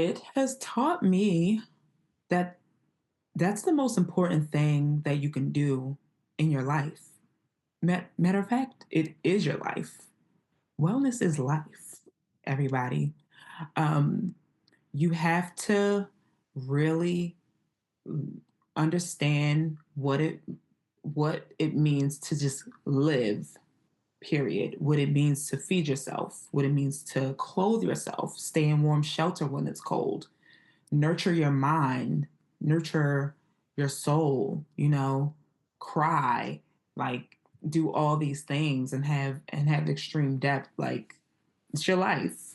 It has taught me that that's the most important thing that you can do in your life. Matter of fact, it is your life. Wellness is life, everybody. Um, you have to really understand what it means to just live, period. What it means to feed yourself, what it means to clothe yourself, stay in warm shelter when it's cold, nurture your mind, nurture your soul, cry, like do all these things and have extreme depth. Like it's your life.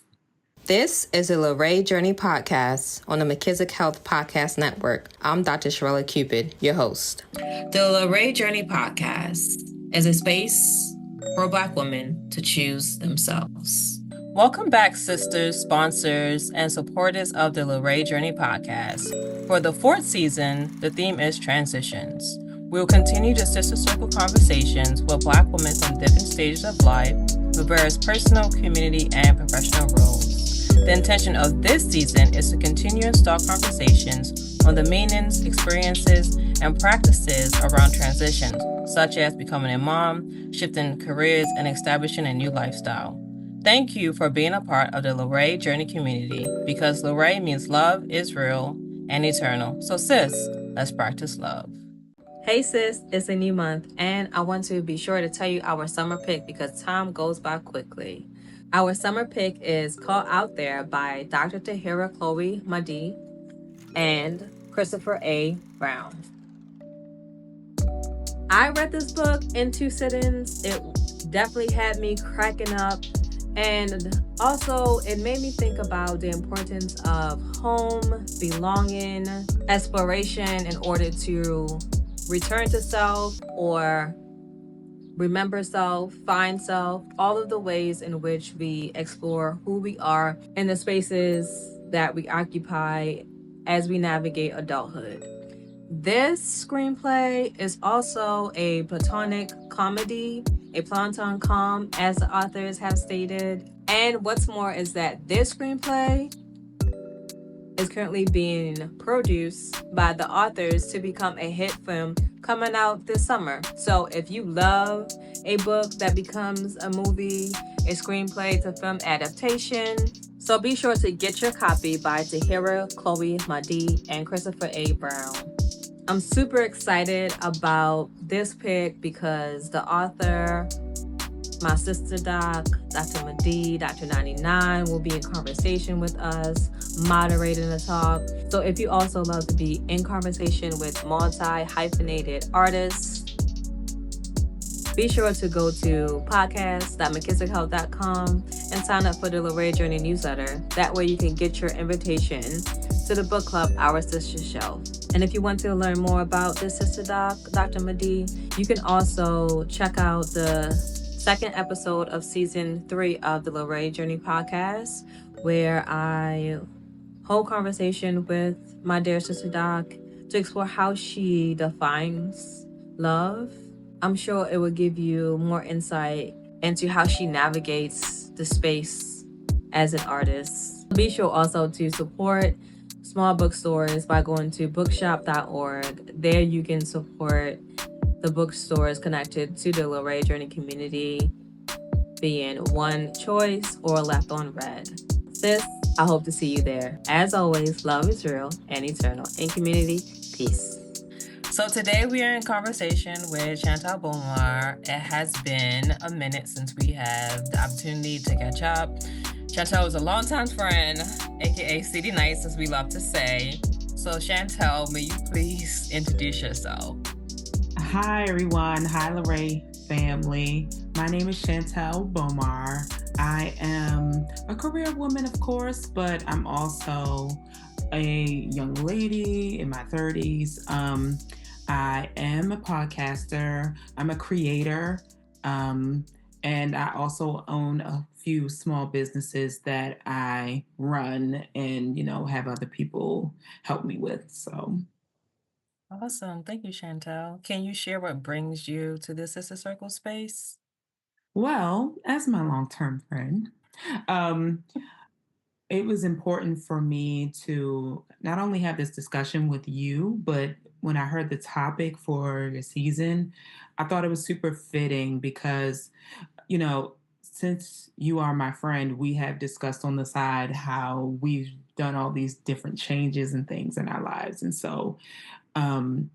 This is the Luray Journey Podcast on the McKissick Health Podcast Network. I'm Dr. Sherella Cupid, your host. The Luray Journey Podcast is a space for Black women to choose themselves. Welcome back, sisters, sponsors, and supporters of the Luray Journey Podcast. For the fourth season, the theme is transitions. We'll continue the sister circle conversations with Black women from different stages of life with various personal, community, and professional roles. The intention of this season is to continue and start conversations on the meanings, experiences, and practices around transitions, such as becoming a mom, shifting careers, and establishing a new lifestyle. Thank you for being a part of the Luray Journey community, because Luray means love is real and eternal. So sis, let's practice love. Hey sis, it's a new month, and I want to be sure to tell you our summer pick because time goes by quickly. Our summer pick is Caught Out There by Dr. Tahira Chloe Mahdi and Christopher A. Brown. I read this book in 2 sittings. It definitely had me cracking up. And also, it made me think about the importance of home, belonging, exploration in order to return to self or remember self, find self, all of the ways in which we explore who we are in the spaces that we occupy as we navigate adulthood. This screenplay is also a platonic comedy, a planton com, as the authors have stated. And what's more is that this screenplay is currently being produced by the authors to become a hit film coming out this summer. So if you love a book that becomes a movie, a screenplay to film adaptation, so be sure to get your copy by Tahira Chloe Mahdi and Christopher A. Brown. I'm super excited about this pick because the author, my sister doc, Dr. Mahdi, Dr. 99 will be in conversation with us, moderating the talk. So if you also love to be in conversation with multi-hyphenated artists, be sure to go to podcast.mckissickhealth.com and sign up for the Luray Journey newsletter. That way you can get your invitation to the book club, Our Sister Shelf. And if you want to learn more about this sister doc, Dr. Mahdi, you can also check out the second episode of season 3 of the Luray Journey podcast, where I hold conversation with my dear sister doc to explore how she defines love. I'm sure it will give you more insight into how she navigates the space as an artist. Be sure also to support small bookstores by going to bookshop.org. There you can support the bookstores connected to the Luray Journey community, being One Choice or Left on Red. Sis, I hope to see you there. As always, love is real and eternal. In community, peace. So today we are in conversation with Chantel Bomar. It has been a minute since we had the opportunity to catch up. Chantel is a longtime friend, aka City Nights, as we love to say. So Chantel, may you please introduce yourself? Hi everyone. Hi Luray family. My name is Chantel Bomar. I am a career woman, of course, but I'm also a young lady in my 30s. I am a podcaster. I'm a creator. And I also own a few small businesses that I run and, have other people help me with. So, Awesome. Thank you, Chantel. Can you share what brings you to the Sister Circle space? well, as my long-term friend, um, it was important for me to not only have this discussion with you, but when I heard the topic for the season, I thought it was super fitting because, since you are my friend, we have discussed on the side how we've done all these different changes and things in our lives. And so um,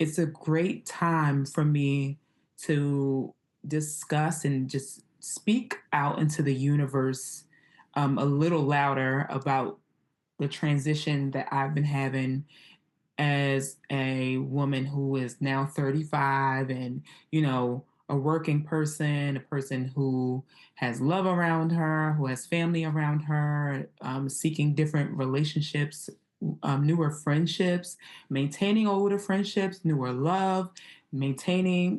it's a great time for me to discuss and just speak out into the universe a little louder about the transition that I've been having as a woman who is now 35 and, a working person, a person who has love around her, who has family around her, seeking different relationships, newer friendships, maintaining older friendships, newer love, maintaining,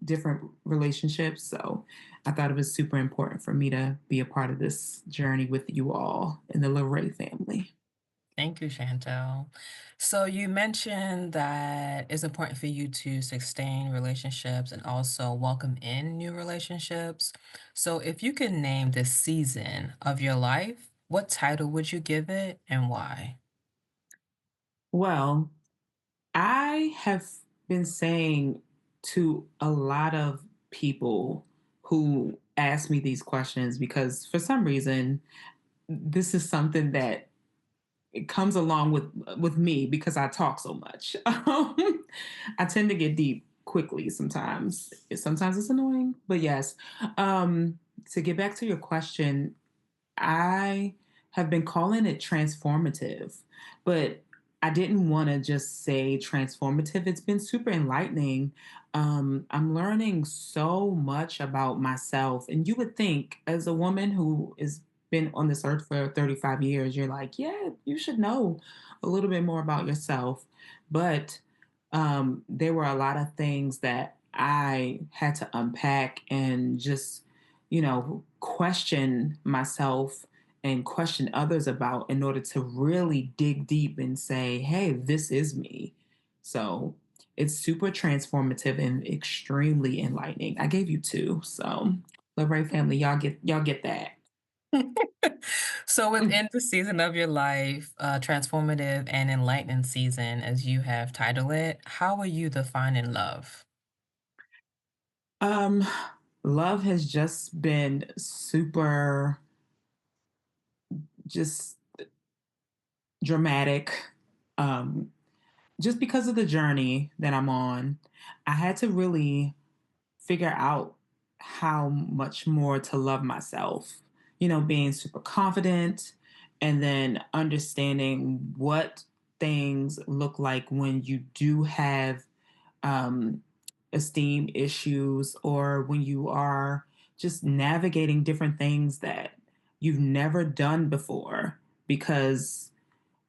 different relationships. So I thought it was super important for me to be a part of this journey with you all in the LeRae family. Thank you, Chantel. So you mentioned that it's important for you to sustain relationships and also welcome in new relationships. So if you could name this season of your life, what title would you give it and why? Well, I have been saying to a lot of people who ask me these questions because for some reason this is something that it comes along with me because I talk so much. I tend to get deep quickly sometimes. Sometimes it's annoying, but yes. Um, to get back to your question, I have been calling it transformative, but I didn't want to just say transformative. It's been super enlightening. I'm learning so much about myself. And you would think, as a woman who has been on this earth for 35 years, you're like, yeah, you should know a little bit more about yourself. But there were a lot of things that I had to unpack and just question myself and question others about in order to really dig deep and say, hey, this is me. So it's super transformative and extremely enlightening. I gave you two. So LeRae family, y'all get that. So Mm. within the season of your life, transformative and enlightening season, as you have titled it, how are you defining love? Um, love has just been super just dramatic. Um, just because of the journey that I'm on, I had to really figure out how much more to love myself, being super confident and then understanding what things look like when you do have um, esteem issues or when you are just navigating different things that you've never done before because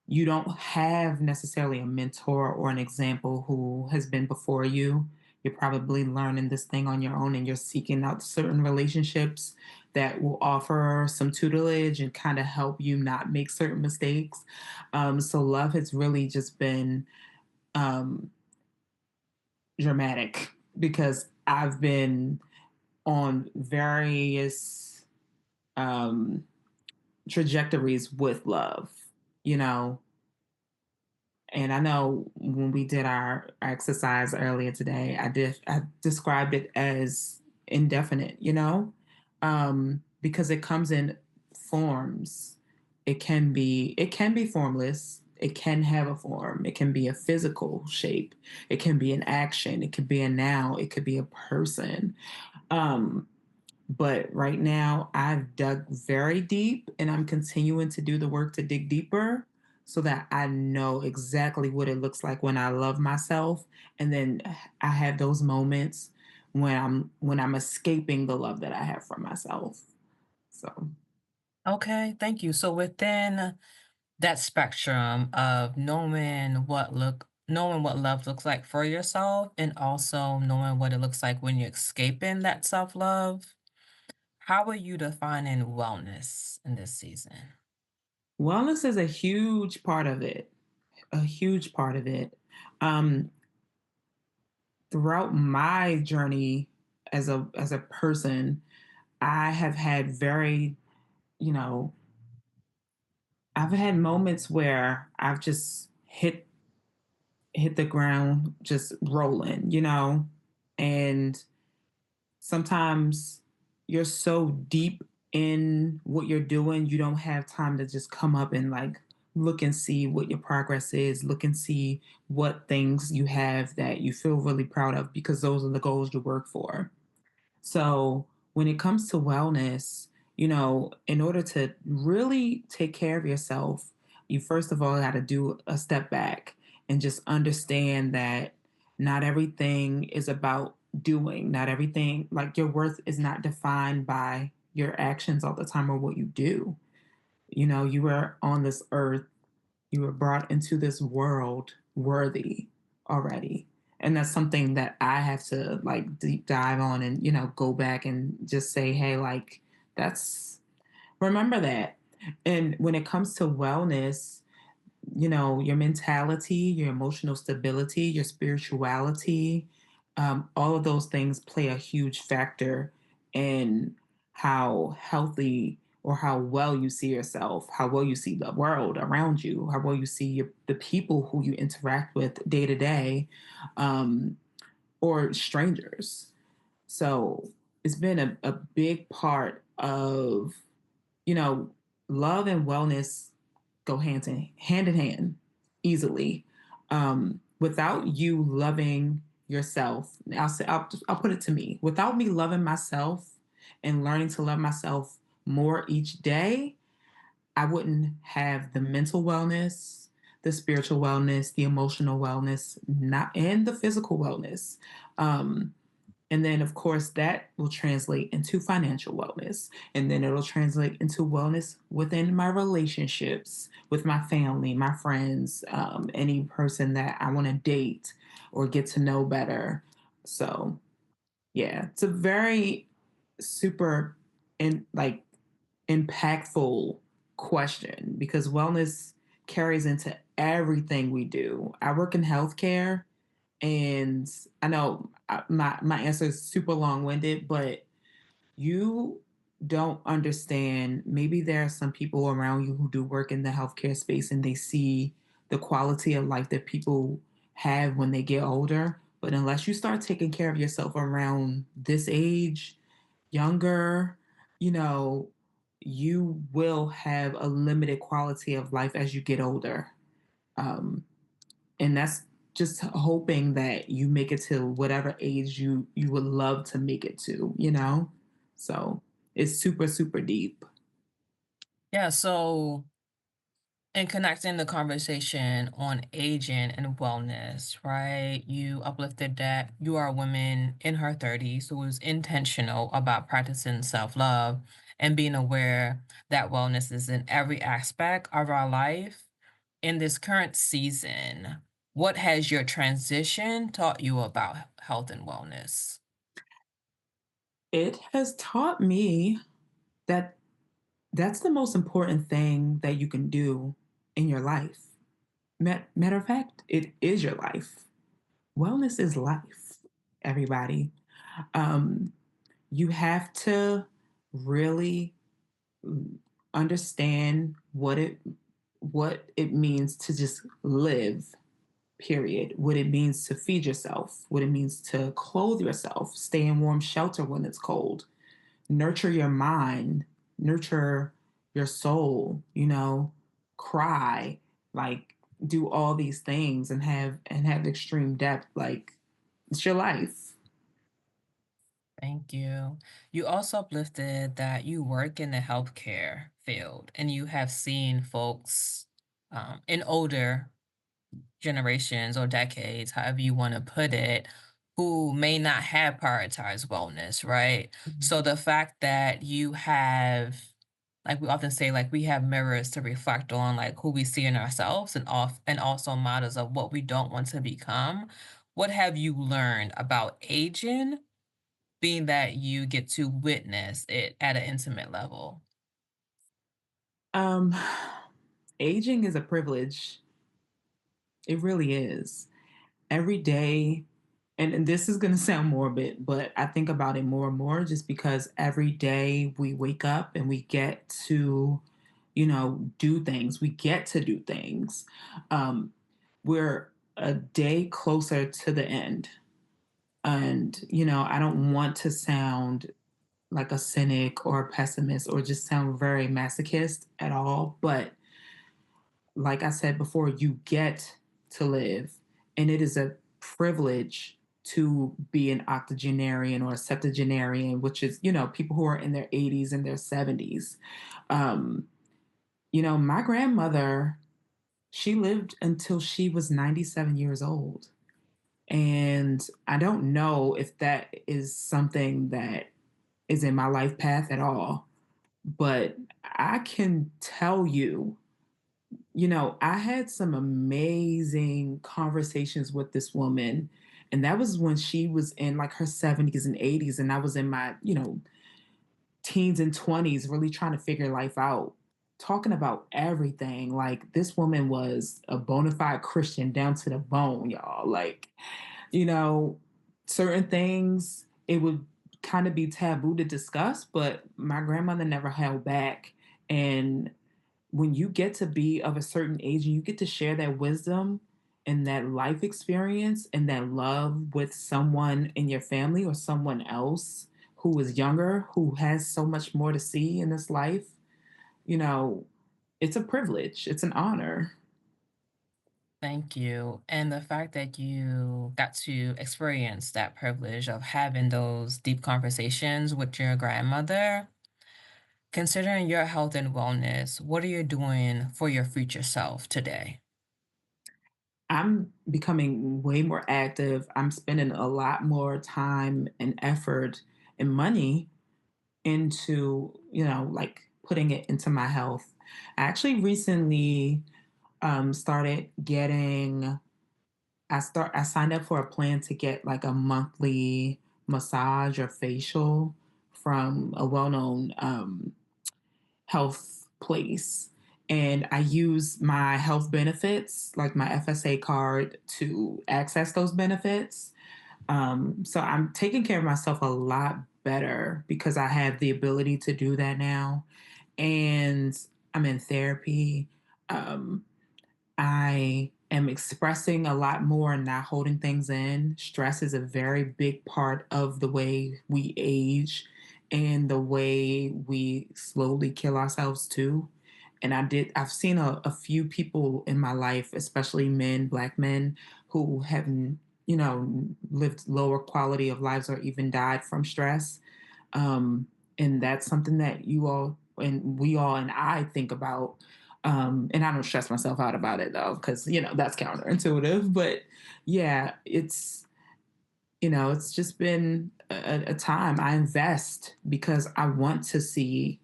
you don't have necessarily a mentor or an example who has been before you. You're probably learning this thing on your own and you're seeking out certain relationships that will offer some tutelage and kind of help you not make certain mistakes. So, love has really just been um, dramatic because I've been on various um, trajectories with love, you know, and I know when we did our exercise earlier today, I described it as indefinite, because it comes in forms. It can be formless. It can have a form. It can be a physical shape. It can be an action. It could be a noun. It could be a person. Um, but right now, I've dug very deep and I'm continuing to do the work to dig deeper so that I know exactly what it looks like when I love myself. And then I have those moments when I'm escaping the love that I have for myself. So Okay, thank you. So within that spectrum of knowing what love looks like for yourself and also knowing what it looks like when you're escaping that self-love, how are you defining wellness in this season? wellness is a huge part of it. A huge part of it. Um, Throughout my journey as a person, I have had very, you know, I've had moments where I've just hit the ground just rolling, and sometimes you're so deep in what you're doing, you don't have time to just come up and like look and see what your progress is, look and see what things you have that you feel really proud of because those are the goals you work for. So when it comes to wellness, in order to really take care of yourself, you first of all got to do a step back and just understand that not everything is about doing, not everything, like your worth is not defined by your actions all the time or what you do. You were on this earth, you were brought into this world worthy already. And that's something that I have to like deep dive on and, go back and just say, hey, like, that's, remember that. And when it comes to wellness, your mentality, your emotional stability, your spirituality, all of those things play a huge factor in how healthy or how well you see yourself, how well you see the world around you, how well you see the people who you interact with day to day, or strangers. So it's been a big part of, you know, love and wellness go hand in hand easily. Without you loving yourself, I'll put it to me. Without me loving myself and learning to love myself more each day, I wouldn't have the mental wellness, the spiritual wellness, the emotional wellness, not and the physical wellness. Um, and then, of course, that will translate into financial wellness. And then it'll translate into wellness within my relationships with my family, my friends, any person that I want to date or get to know better. So, yeah, it's a very super and like impactful question because wellness carries into everything we do. I work in healthcare, and I know my answer is super long-winded, but you don't understand. Maybe there are some people around you who do work in the healthcare space and they see the quality of life that people have when they get older. But unless you start taking care of yourself around this age, younger, you know, you will have a limited quality of life as you get older. Um, and that's just hoping that you make it to whatever age you would love to make it to. So it's super super deep. Yeah, so in connecting the conversation on aging and wellness, right? You uplifted that you are a woman in her 30s who is intentional about practicing self love and being aware that wellness is in every aspect of our life. In this current season, what has your transition taught you about health and wellness? It has taught me that that's the most important thing that you can do in your life. Matter of fact, it is your life. Wellness is life, everybody. um, you have to really understand what it means to just live, period, what it means to feed yourself, what it means to clothe yourself, stay in warm shelter when it's cold, nurture your mind, nurture your soul, cry, like do all these things and have extreme depth. Like, it's your life. Thank you. You also uplifted that you work in the healthcare field and you have seen folks in older generations or decades, however you want to put it, who may not have prioritized wellness, right? So the fact that you have, like we often say, like we have mirrors to reflect on, like who we see in ourselves and off, and also models of what we don't want to become. What have you learned about aging, being that you get to witness it at an intimate level? um Aging is a privilege. It really is. Every day, and this is going to sound morbid, but I think about it more and more just because every day we wake up and we get to do things. We get to do things. Um, we're a day closer to the end. And, I don't want to sound like a cynic or a pessimist or just sound very masochist at all. But like I said before, you get to live, and it is a privilege to be an octogenarian or a septuagenarian, which is, people who are in their 80s and their 70s. Um, my grandmother, she lived until she was 97 years old. And I don't know if that is something that is in my life path at all. But I can tell you, I had some amazing conversations with this woman. And that was when she was in like her 70s and 80s. And I was in my, teens and 20s, really trying to figure life out, talking about everything. Like this woman was a bona fide Christian down to the bone, y'all. Like, you know, certain things it would kind of be taboo to discuss, but my grandmother never held back. And when you get to be of a certain age and you get to share that wisdom and that life experience and that love with someone in your family or someone else who is younger, who has so much more to see in this life, you know, it's a privilege, it's an honor. Thank you. And the fact that you got to experience that privilege of having those deep conversations with your grandmother, considering your health and wellness, what are you doing for your future self today? I'm becoming way more active. I'm spending a lot more time and effort and money into, like putting it into my health. I actually recently started getting I signed up for a plan to get like a monthly massage or facial from a well-known health place. And I use my health benefits, like my FSA card, to access those benefits. So I'm taking care of myself a lot better because I have the ability to do that now. And I'm in therapy. Um, I am expressing a lot more and not holding things in. Stress is a very big part of the way we age and the way we slowly kill ourselves too. And I've seen a few people in my life, especially men, Black men, who have, lived lower quality of lives or even died from stress. Um, and that's something that you all and we all and I think about. And I don't stress myself out about it though, because that's counterintuitive. But yeah, it's just been a time I invest because I want to see,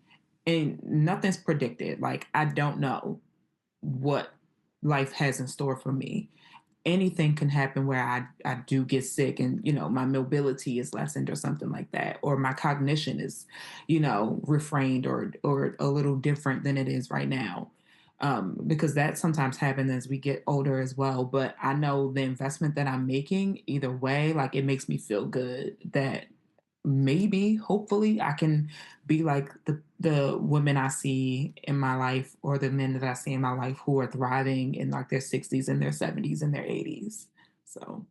and nothing's predicted. Like I don't know what life has in store for me. Anything can happen where I do get sick and my mobility is lessened or something like that, or my cognition is refrained or a little different than it is right now, because that sometimes happens as we get older as well. But I know the investment that I'm making either way, like it makes me feel good that maybe hopefully I can be like the women I see in my life or the men that I see in my life who are thriving in like their 60s and their 70s and their 80s. So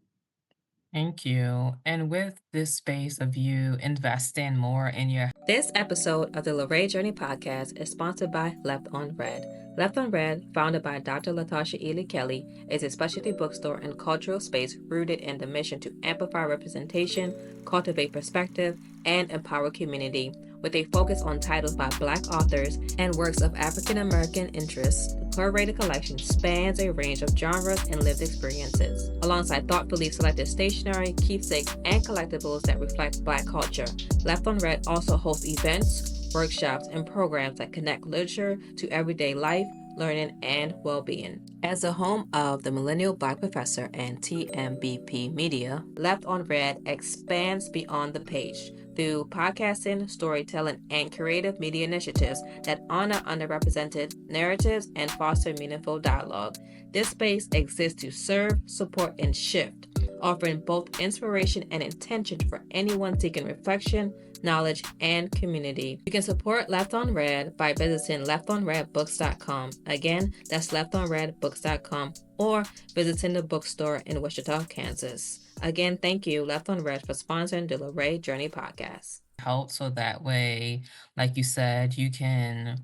Thank you. And with this space of you investing more in your This episode of the Lorraine Journey podcast is sponsored by Left on Red. Left on Red, founded by Dr. Latasha Ely Kelly, is a specialty bookstore and cultural space rooted in the mission to amplify representation, cultivate perspective, and empower community. With a focus on titles by Black authors and works of African American interests, the curated collection spans a range of genres and lived experiences, alongside thoughtfully selected stationery, keepsakes, and collectibles that reflect Black culture. Left on Red also hosts events, workshops, and programs that connect literature to everyday life, learning, and well-being. As the home of the Millennial Black Professor and TMBP Media, Left on Red expands beyond the page through podcasting, storytelling, and creative media initiatives that honor underrepresented narratives and foster meaningful dialogue. This space exists to serve, support, and shift, offering both inspiration and intention for anyone seeking reflection, knowledge, and community. You can support Left on Red by visiting leftonredbooks.com. Again, that's leftonredbooks.com, or visiting the bookstore in Wichita, Kansas. Again, thank you, Left on Red, for sponsoring the Lorraine Journey podcast. Help so that way, like you said, you can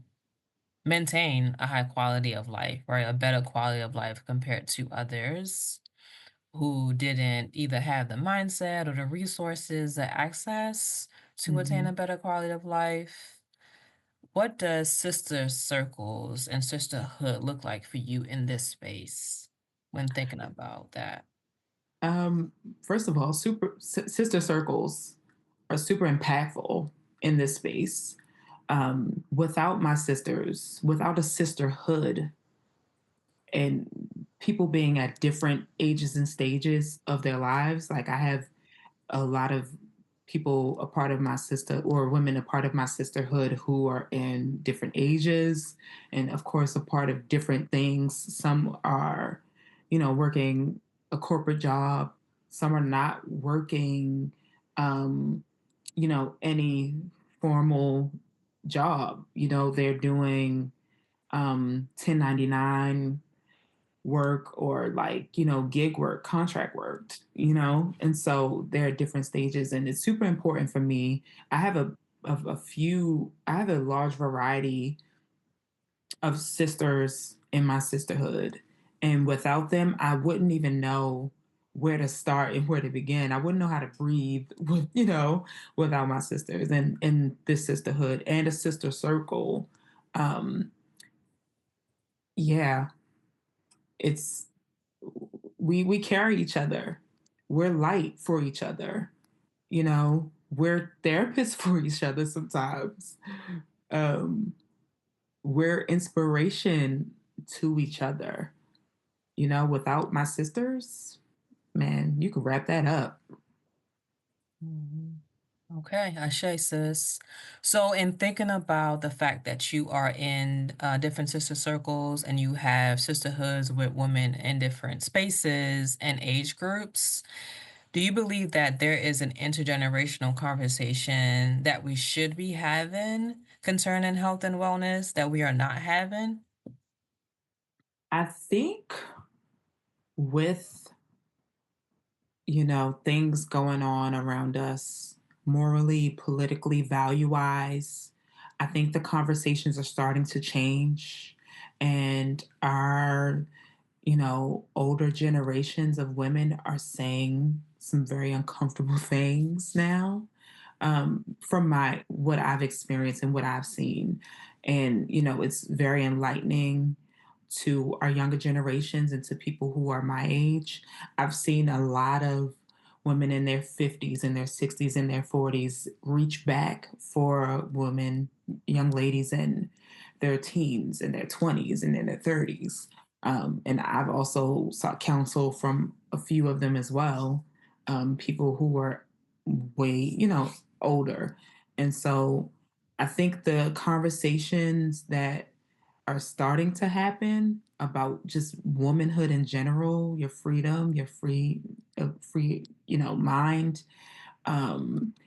maintain a high quality of life, right? A better quality of life compared to others who didn't either have the mindset or the resources, the access to attain Mm-hmm. a better quality of life. What does sister circles and sisterhood look like for you in this space when thinking about that? Um, First of all, sister circles are super impactful in this space. Without my sisters, without a sisterhood, and people being at different ages and stages of their lives, like I have a lot of people a part of my sister or women a part of my sisterhood who are in different ages and of course a part of different things. Some are, working a corporate job. Some are not working, any formal job. They're doing 1099 work or like gig work, contract work, and so there are different stages and it's super important for me. I have I have a large variety of sisters in my sisterhood, and without them I wouldn't even know where to start and where to begin. I wouldn't know how to breathe with without my sisters and in this sisterhood and a sister circle. um yeah, it's we carry each other. We're light for each other. We're therapists for each other sometimes. Um, we're inspiration to each other. Without my sisters, man, you could wrap that up. Mhm. Okay, Ashe, sis. So, in thinking about the fact that you are in different sister circles and you have sisterhoods with women in different spaces and age groups, do you believe that there is an intergenerational conversation that we should be having concerning health and wellness that we are not having? I think with things going on around us morally, politically, value wise. I think the conversations are starting to change. And our, older generations of women are saying some very uncomfortable things now, from my what I've experienced and what I've seen. And, it's very enlightening to our younger generations and to people who are my age. I've seen a lot of women in their 50s and their 60s and their 40s reach back for women, young ladies in their teens and their 20s and in their 30s. And I've also sought counsel from a few of them as well, people who were way, older. And so I think the conversations that are starting to happen about just womanhood in general, your freedom, your free, mind,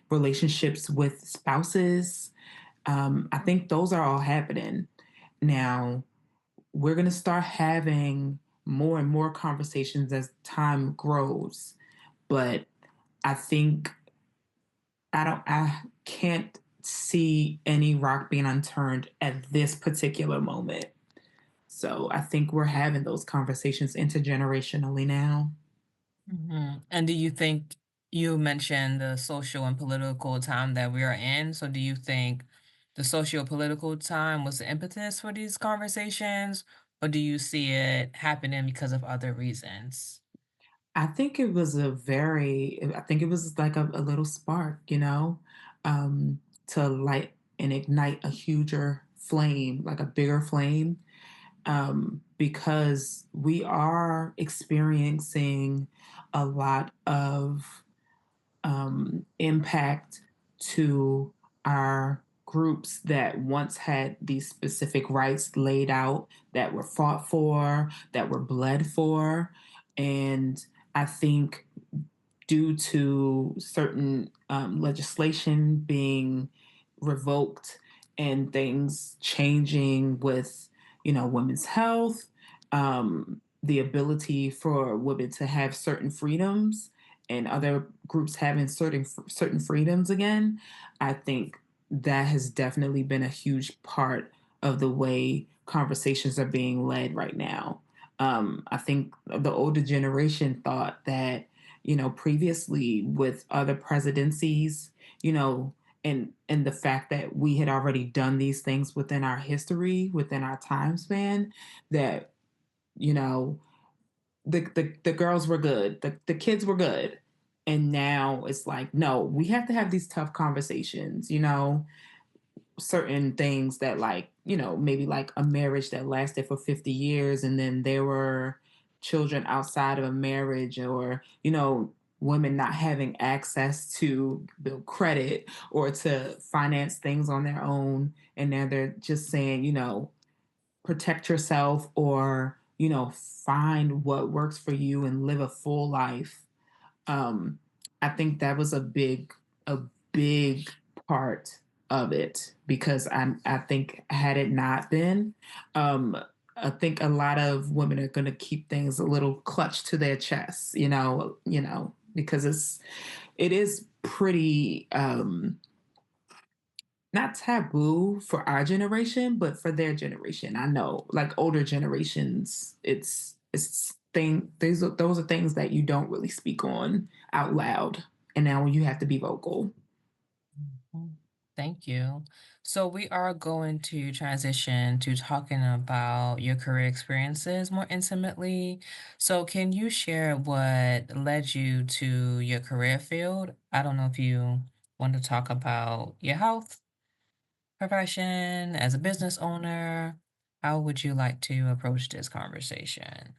relationships with spouses. I think those are all happening now. We're going to start having more and more conversations as time grows, but I think I can't see any rock being unturned at this particular moment. So I think we're having those conversations intergenerationally now. And do you think you mentioned the social and political time that we are in? So do you think the socio-political time was the impetus for these conversations, or do you see it happening because of other reasons? I think it was like a little spark, to light and ignite a huger flame, like a bigger flame, because we are experiencing a lot of impact to our groups that once had these specific rights laid out, that were fought for, that were bled for. And I think due to certain legislation being revoked and things changing with, women's health, the ability for women to have certain freedoms and other groups having certain freedoms again. I think that has definitely been a huge part of the way conversations are being led right now. I think the older generation thought that, previously with other presidencies, and the fact that we had already done these things within our history, within our time span, that, you know, the girls were good, the kids were good. And now it's like, no, we have to have these tough conversations, certain things that, like, maybe like a marriage that lasted for 50 years and then there were children outside of a marriage, or women not having access to build credit or to finance things on their own, and now they're just saying, protect yourself, or find what works for you and live a full life. um, I think that was a big part of it, because I think had it not been, um, I think a lot of women are going to keep things a little clutched to their chests, because it is pretty not taboo for our generation, but for their generation. I know, like older generations, it's those are things that you don't really speak on out loud, and now you have to be vocal. Mhm. Thank you. So we are going to transition to talking about your career experiences more intimately. So can you share what led you to your career field? I don't know if you want to talk about your health profession as a business owner. How would you like to approach this conversation?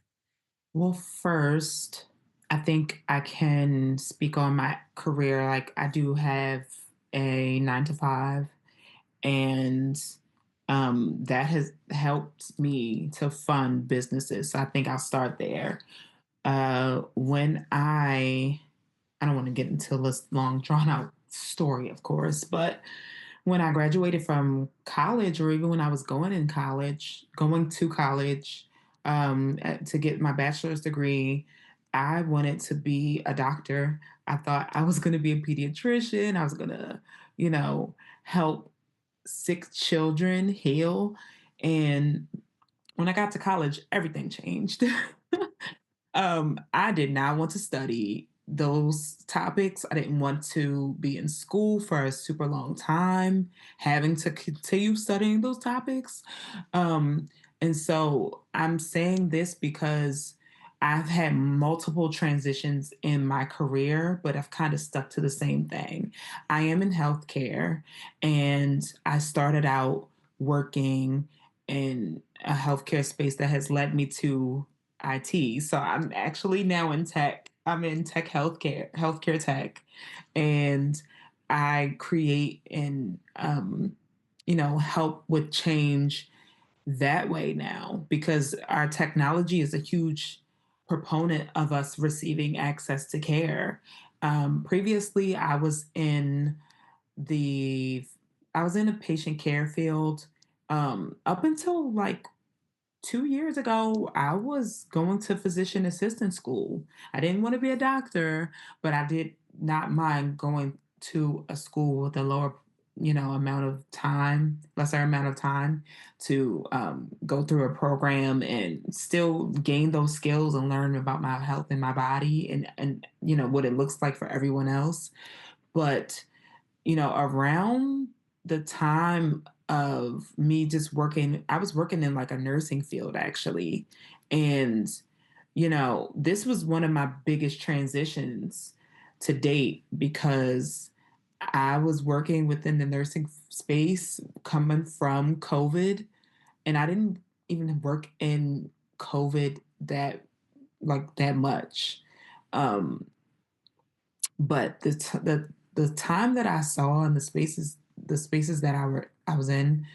Well, first, I think I can speak on my career. Like, I do have a 9 to 5, and that has helped me to fund businesses. So I think I'll start there. When I don't want to get into this long, drawn out story, of course, but when I graduated from college, or even when I was going to college, to get my bachelor's degree, I wanted to be a doctor. I thought I was going to be a pediatrician. I was going to, help sick children heal. And when I got to college, everything changed. I did not want to study those topics. I didn't want to be in school for a super long time, having to continue studying those topics. Um, and so I'm saying this because I've had multiple transitions in my career, but I've kind of stuck to the same thing. I am in healthcare, and I started out working in a healthcare space that has led me to IT. So I'm actually now in tech. I'm in tech healthcare tech, and I create and help with change that way now, because our technology is a huge proponent of us receiving access to care. Previously, the I was in a patient care field, up until like 2 years ago. I was going to physician assistant school. I didn't want to be a doctor, but I did not mind going to a school with a lesser amount of time to go through a program and still gain those skills and learn about my health and my body, and what it looks like for everyone else. But around the time of me just working, I was working in like a nursing field actually. And, this was one of my biggest transitions to date, because I was working within the nursing space coming from COVID, and I didn't even work in COVID that much. Um, but the time that I saw in the spaces that I was in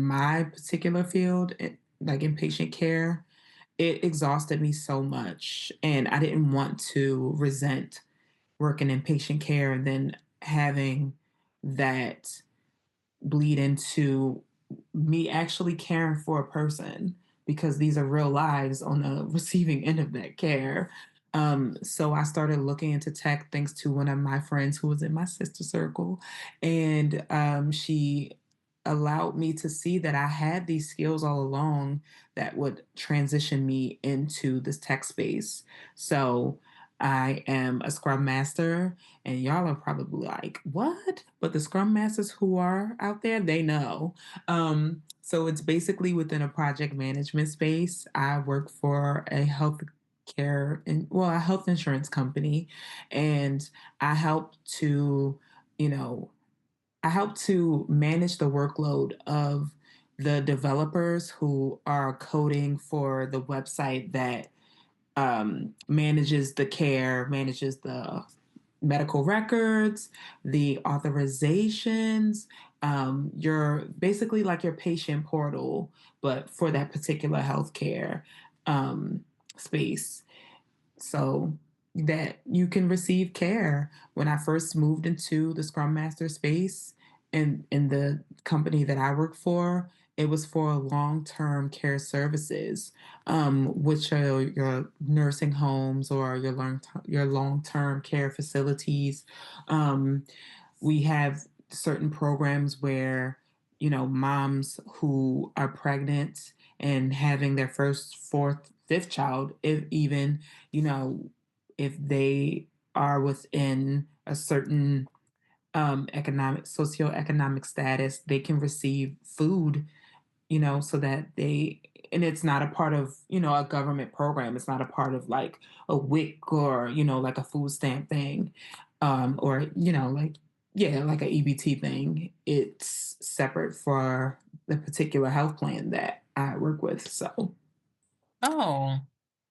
my particular field, like in patient care, it exhausted me so much, and I didn't want to resent working in patient care and then having that bleed into me actually caring for a person because these are real lives on the receiving end of that care. So I started looking into tech thanks to one of my friends who was in my sister circle, and she allowed me to see that I had these skills all along that would transition me into this tech space. So I am a scrum master, and y'all are probably like, what? But the scrum masters who are out there, they know. So it's basically within a project management space. I work for a health care and well, a health insurance company, and I help to, you know, I help to manage the workload of the developers who are coding for the website that manages the care, manages the medical records, the authorizations. You're basically like your patient portal, but for that particular healthcare space so that you can receive care. When I first moved into the Scrum Master space and in the company that I work for, it was for long-term care services, which are your nursing homes or your long-term care facilities. Um, we have certain programs where moms who are pregnant and having their first, fourth, fifth child, if even you know if they are within a certain economic socioeconomic status, they can receive food, so that they and it's not a part of, a government program. It's not a part of like a WIC or, like a food stamp thing. Or, like yeah, like a EBT thing. It's separate for the particular health plan that I work with. So Oh,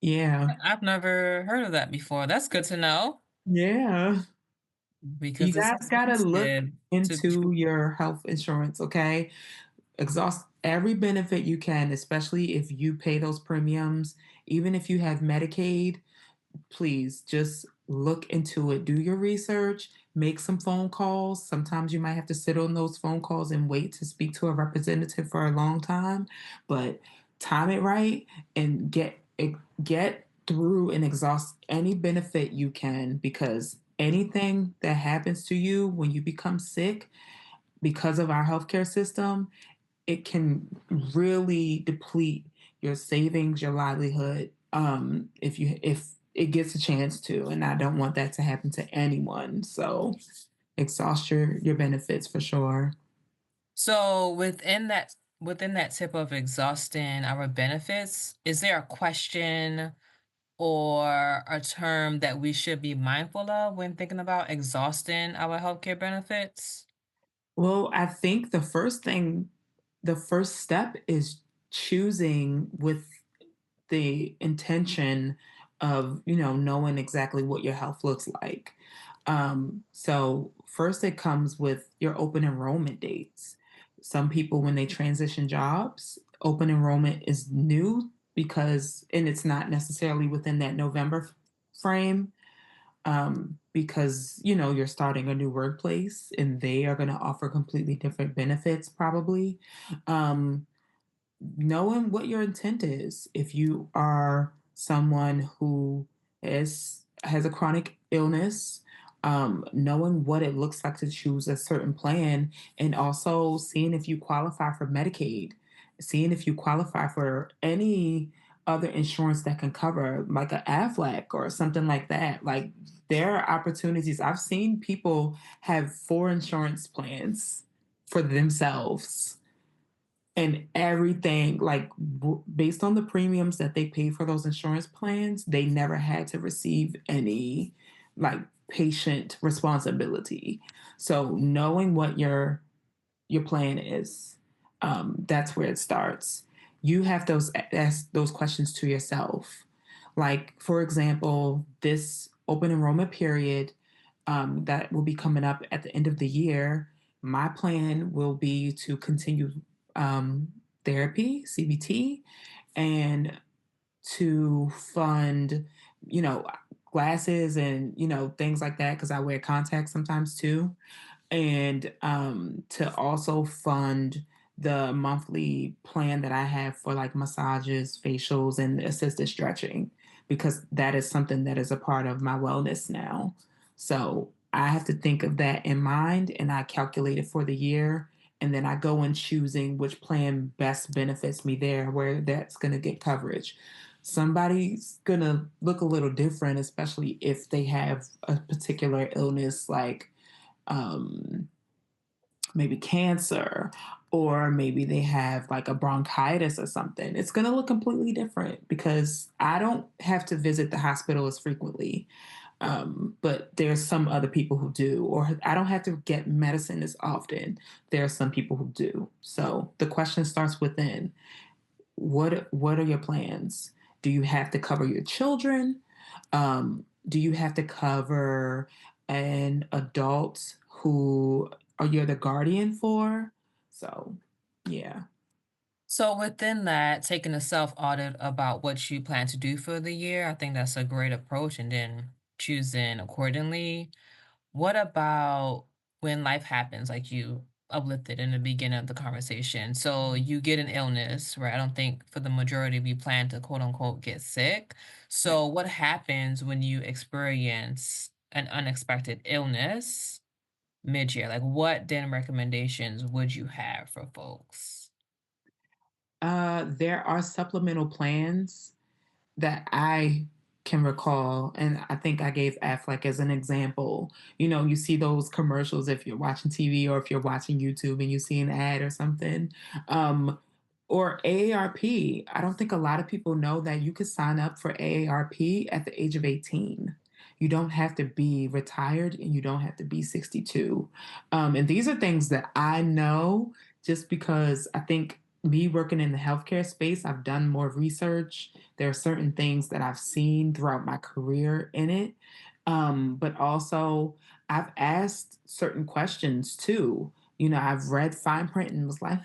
yeah. I've never heard of that before. That's good to know Yeah. You because it's guys gotta look expensive to into your health insurance, okay? Exhaust every benefit you can, especially if you pay those premiums, even if you have Medicaid. Please just look into it. Do your research, make some phone calls. Sometimes you might have to sit on those phone calls and wait to speak to a representative for a long time, but time it right and get through and exhaust any benefit you can, because anything that happens to you when you become sick because of our healthcare system, it can really deplete your savings, your livelihood, if it gets a chance to. And I don't want that to happen to anyone. So exhaust your benefits for sure. So within that tip of exhausting our benefits, is there a question or a term that we should be mindful of when thinking about exhausting our healthcare benefits? Well, I think the first step is choosing with the intention of knowing exactly what your health looks like. So first it comes with your open enrollment dates. Some people, when they transition jobs, open enrollment is new because and it's not necessarily within that November frame, because you're starting a new workplace and they are going to offer completely different benefits probably. um, Knowing what your intent is. If you are someone who has a chronic illness, knowing what it looks like to choose a certain plan, and also seeing if you qualify for Medicaid, seeing if you qualify for any other insurance that can cover, like a Aflac or something like that. Like there are opportunities. I've seen people have four insurance plans for themselves and everything like based on the premiums that they pay for those insurance plans, they never had to receive any like patient responsibility. So knowing what your plan is, that's where it starts. You have those ask those questions to yourself. Like for example, this open enrollment period, that will be coming up at the end of the year. My plan will be to continue um, therapy, CBT, and to fund, you know, glasses and, things like that because I wear contacts sometimes too. And to also fund the monthly plan that I have for like massages, facials, and assisted stretching, because that is something that is a part of my wellness now. So I have to think of that in mind and I calculate it for the year. And then I go in choosing which plan best benefits me there, where that's going to get coverage. Somebody's going to look a little different, especially if they have a particular illness like um, maybe cancer, or maybe they have like a bronchitis or something. It's going to look completely different because I don't have to visit the hospital as frequently. But there's some other people who do, or I don't have to get medicine as often. There are some people who do. So the question starts within. What are your plans? Do you have to cover your children? Do you have to cover an adult who are you're the guardian for? So, yeah. So within that, taking a self audit about what you plan to do for the year, I think that's a great approach, and then choosing accordingly. What about when life happens, like you uplifted in the beginning of the conversation? So you get an illness, right? I don't think for the majority of you plan to quote unquote get sick. Right. So what happens when you experience an unexpected illness mid-year? Like what then recommendations would you have for folks? There are supplemental plans that I can recall, and I think I gave Affleck as an example. You see those commercials if you're watching TV or if you're watching YouTube and you see an ad or something. Um, or AARP. I don't think a lot of people know that you could sign up for AARP at the age of 18. You don't have to be retired and you don't have to be 62. And these are things that I know just because I think me working in the healthcare space, I've done more research. There are certain things that I've seen throughout my career in it. But also, I've asked certain questions too. I've read fine print and was like,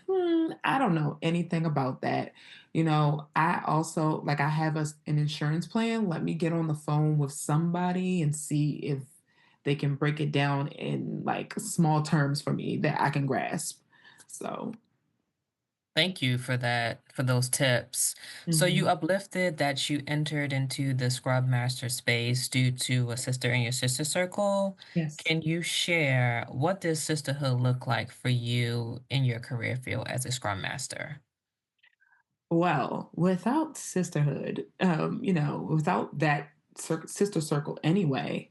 I don't know anything about that. I also, like, I have an insurance plan. Let me get on the phone with somebody and see if they can break it down in like small terms for me that I can grasp. So, Thank you for that, for those tips. So you mhm. uplifted that you entered into the Scrub Master space due to a sister in your sister circle. Yes. Can you share what does sisterhood look like for you in your career field as a Scrum Master? Well, without sisterhood, without that sister circle anyway,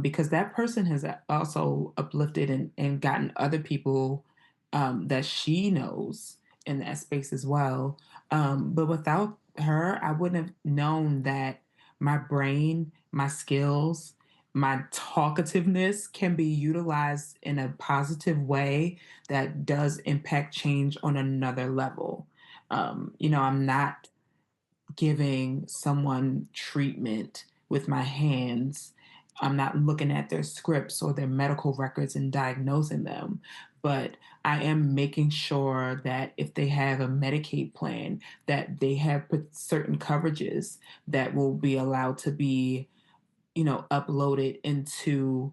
because that person has also uplifted and gotten other people that she knows in that space as well. But without her, I wouldn't have known that my brain, my skills, my talkativeness can be utilized in a positive way that does impact change on another level. I'm not giving someone treatment with my hands. I'm not looking at their scripts or their medical records and diagnosing them, but I am making sure that if they have a Medicaid plan, that they have certain coverages that will be allowed to be uploaded into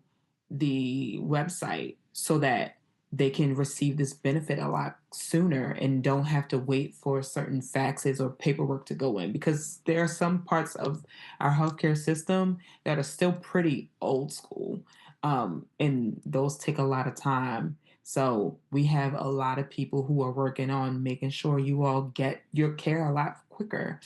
the website so that they can receive this benefit a lot sooner and don't have to wait for certain faxes or paperwork to go in, because there are some parts of our healthcare system that are still pretty old school, and those take a lot of time. So we have a lot of people who are working on making sure you all get your care a lot quicker.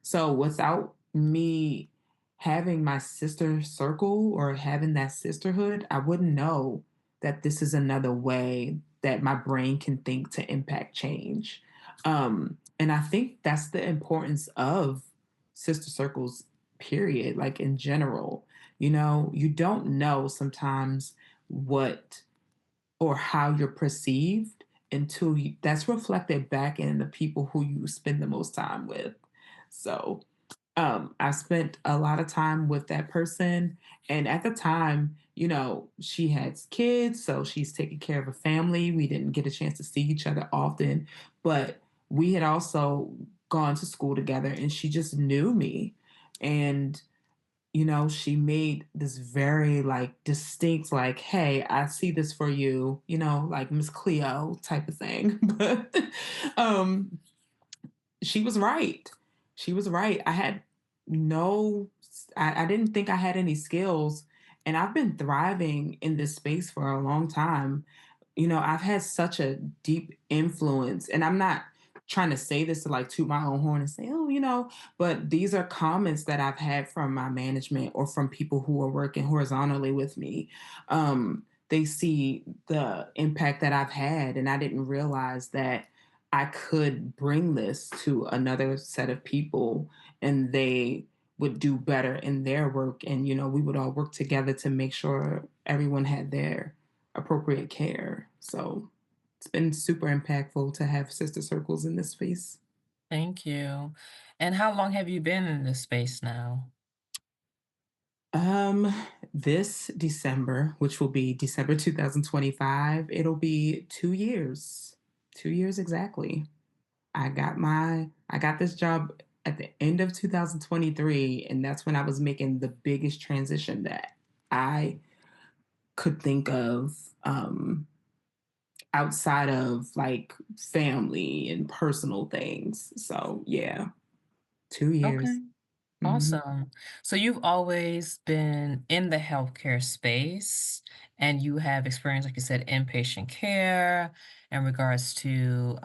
So without me having my sister circle or having that sisterhood, I wouldn't know that this is another way that my brain can think to impact change. And I think that's the importance of sister circles, period, like in general. You don't know sometimes what or how you're perceived until that's reflected back in the people who you spend the most time with. So, I spent a lot of time with that person. And at the time, she has kids, so she's taking care of a family. We didn't get a chance to see each other often, but we had also gone to school together and she just knew me. And she made this very like distinct, like, hey, I see this for you, like Miss Cleo type of thing. But um she was right. She was right. I had no, I didn't think I had any skills. And I've been thriving in this space for a long time. I've had such a deep influence, and I'm not trying to say this to like toot my own horn and say, oh, but these are comments that I've had from my management or from people who are working horizontally with me. They see the impact that I've had, and I didn't realize that I could bring this to another set of people and they would do better in their work. And, we would all work together to make sure everyone had their appropriate care. So it's been super impactful to have sister circles in this space. Thank you. And how long have you been in this space now? Um, this December, which will be December 2025, it'll be 2 years. 2 years exactly. I got this job at the end of 2023, and that's when I was making the biggest transition that I could think of, outside of like family and personal things. So yeah, 2 years. Okay. Mhm. Awesome. So you've always been in the healthcare space and you have experience, like you said, inpatient care in regards to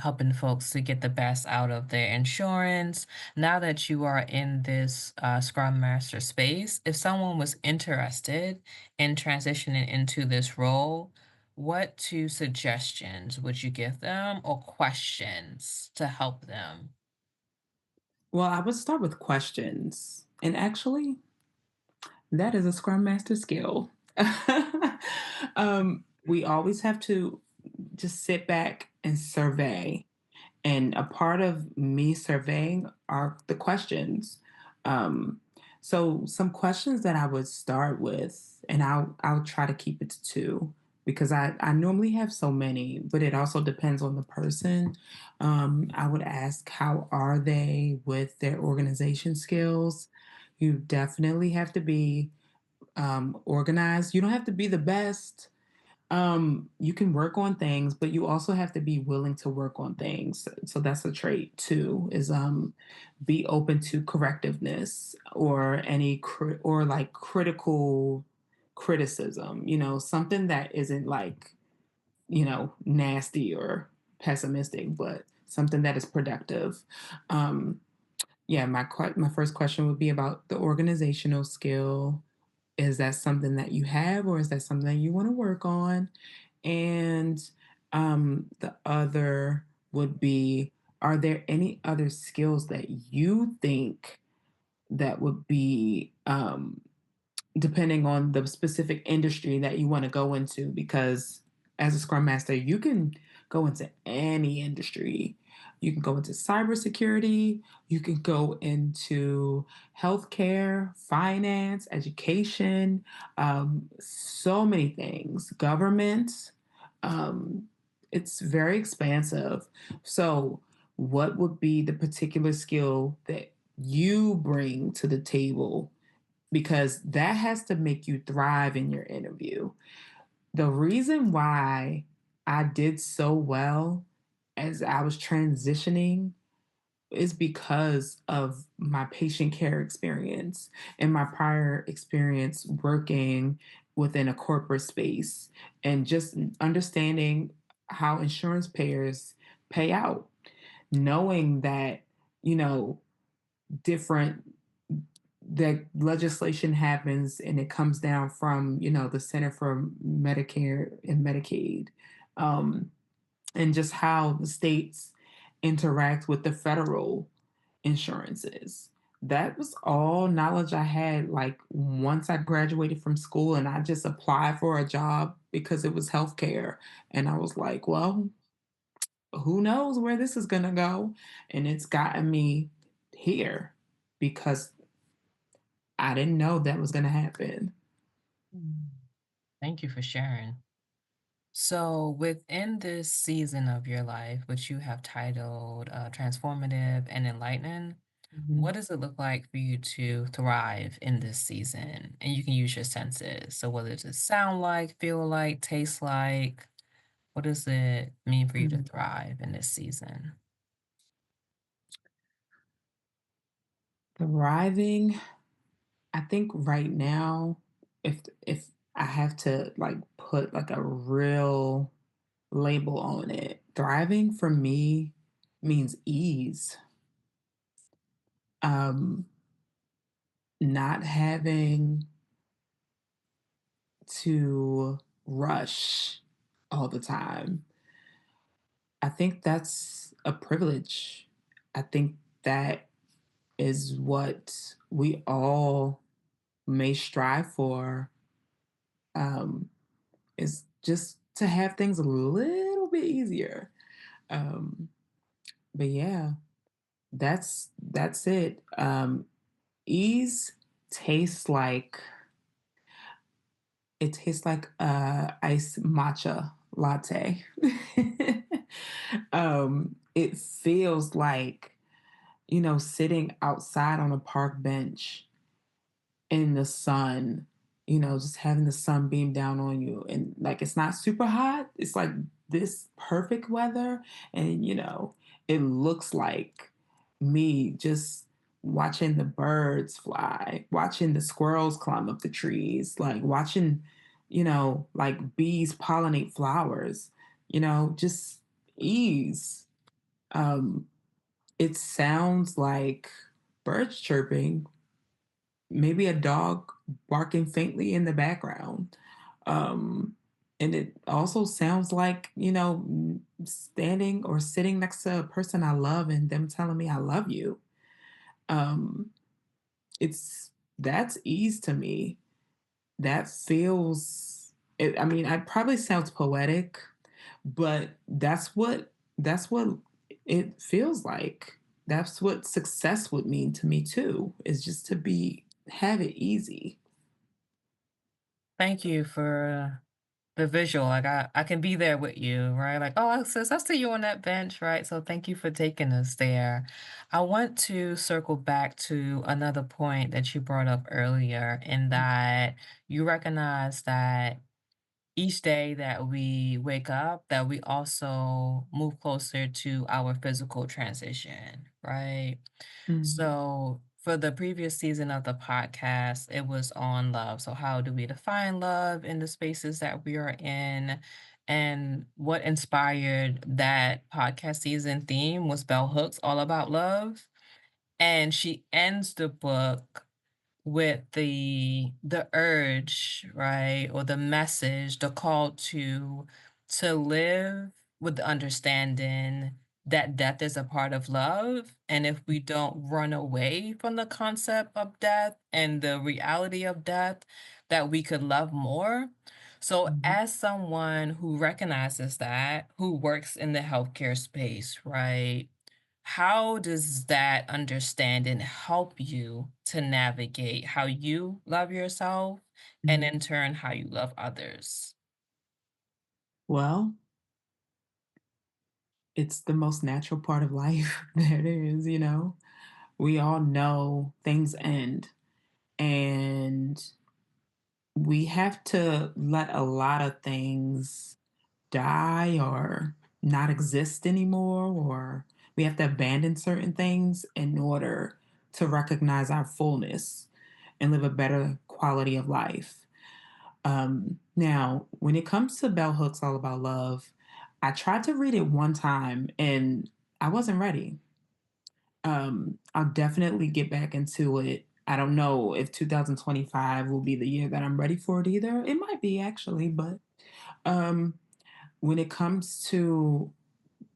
helping folks to get the best out of their insurance. Now that you are in this Scrum Master space, if someone was interested in transitioning into this role, what two suggestions would you give them or questions to help them? Well, I would start with questions. And actually, that is a Scrum Master skill. We always have to just sit back and survey. And a part of me surveying are the questions. Um, so some questions that I would start with, and I'll try to keep it to two because I normally have so many, but it also depends on the person. I would ask, how are they with their organization skills? You definitely have to be organized. You don't have to be the best. You can work on things, but you also have to be willing to work on things. So that's a trait too, is be open to correctiveness or or like critical criticism, something that isn't like, nasty or pessimistic, but something that is productive. Um, yeah, my first question would be about the organizational skill. Is that something that you have, or is that something that you want to work on? And the other would be, are there any other skills that you think that would be, depending on the specific industry that you want to go into? Because as a scrum master, you can go into any industry. You can go into cybersecurity, you can go into healthcare, finance, education, so many things, government. Um, it's very expansive. So, what would be the particular skill that you bring to the table, because that has to make you thrive in your interview. The reason why I did so well as I was transitioning is because of my patient care experience and my prior experience working within a corporate space and just understanding how insurance payers pay out, knowing that, you know, different that legislation happens and it comes down from, the Center for Medicare and Medicaid, um, and just how the states interact with the federal insurances. That was all knowledge I had like once I graduated from school, and I just applied for a job because it was healthcare. And I was like, well, who knows where this is going to go? And it's gotten me here because I didn't know that was gonna happen. Mm. Thank you for sharing. So, within this season of your life, which you have titled Transformative and Enlightening, Mhm. What does it look like for you to thrive in this season? And you can use your senses. So, what does it sound like, feel like, taste like? What does it mean for you to Mhm. thrive in this season? Thriving, I think right now, if I have to like put like a real label on it, thriving for me means ease. Um, Not having to rush all the time. I think that's a privilege. I think that is what we all may strive for, um, is just to have things a little bit easier. Um, but yeah, that's it. Ease tastes like it tastes like iced matcha latte. It feels like, sitting outside on a park bench in the sun, just having the sun beam down on you. And like it's not super hot. It's like this perfect weather. And, it looks like me just watching the birds fly, watching the squirrels climb up the trees, like watching, like bees pollinate flowers, just ease. Um, it sounds like birds chirping, maybe a dog barking faintly in the background. Um, and it also sounds like, standing or sitting next to a person I love and them telling me I love you. Um, that's ease to me. That feels, I mean, it probably sounds poetic, but that's what it feels like. That's what success would mean to me too, is just to be have it easy. Thank you for the visual. Like I can be there with you, right? Like, oh, sis, I see you on that bench, right? So thank you for taking us there. I want to circle back to another point that you brought up earlier, in that you recognize that each day that we wake up, that we also move closer to our physical transition, right? Mhm, So, for the previous season of the podcast, it was on love. So, how do we define love in the spaces that we are in? And what inspired that podcast season theme was Bell Hooks, All About Love. And she ends the book with the urge, right? Or the message, the call to live with the understanding that death is a part of love. And if we don't run away from the concept of death and the reality of death, that we could love more. So mhm, as someone who recognizes that, who works in the healthcare space, right? How does that understanding help you to navigate how you love yourself and mhm. in turn how you love others? Well, it's the most natural part of life that is, We all know things end, and we have to let a lot of things die or not exist anymore, or we have to abandon certain things in order to recognize our fullness and live a better quality of life. Now, when it comes to Bell Hooks All About Love, I tried to read it one time and I wasn't ready. I'll definitely get back into it. I don't know if 2025 will be the year that I'm ready for it either. It might be actually, but um, when it comes to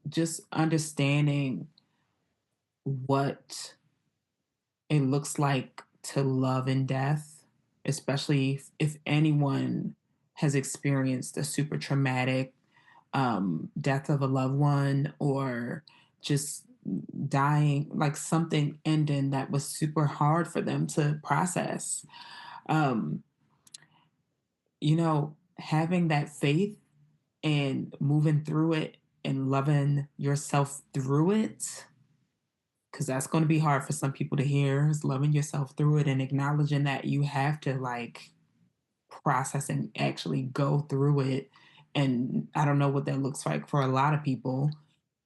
just understanding what it looks like to love in death, especially if anyone has experienced a super traumatic death of a loved one, or just dying, like something ending that was super hard for them to process. Um, Having that faith and moving through it and loving yourself through it, because that's going to be hard for some people to hear, is loving yourself through it and acknowledging that you have to like process and actually go through it. And I don't know what that looks like for a lot of people.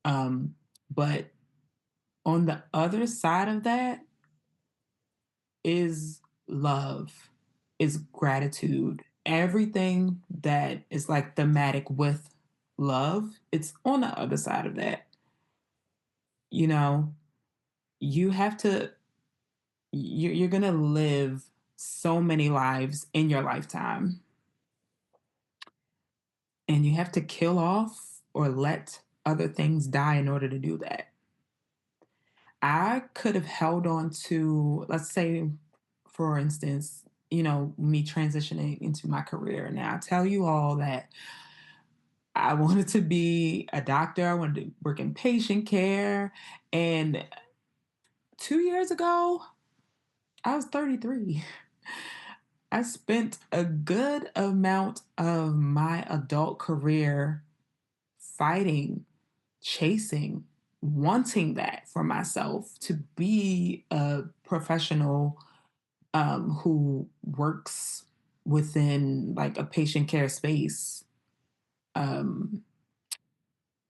But on the other side of that is love, is gratitude. Everything that is like thematic with love, it's on the other side of that. You know, you have to, you're going to live so many lives in your lifetime, and you have to kill off or let other things die in order to do that. I could have held on to, let's say, for instance, me transitioning into my career. Now, I tell you all that I wanted to be a doctor, I wanted to work in patient care. And 2 years ago, I was 33. I spent a good amount of my adult career fighting, chasing, wanting that for myself to be a professional who works within like a patient care space. Um,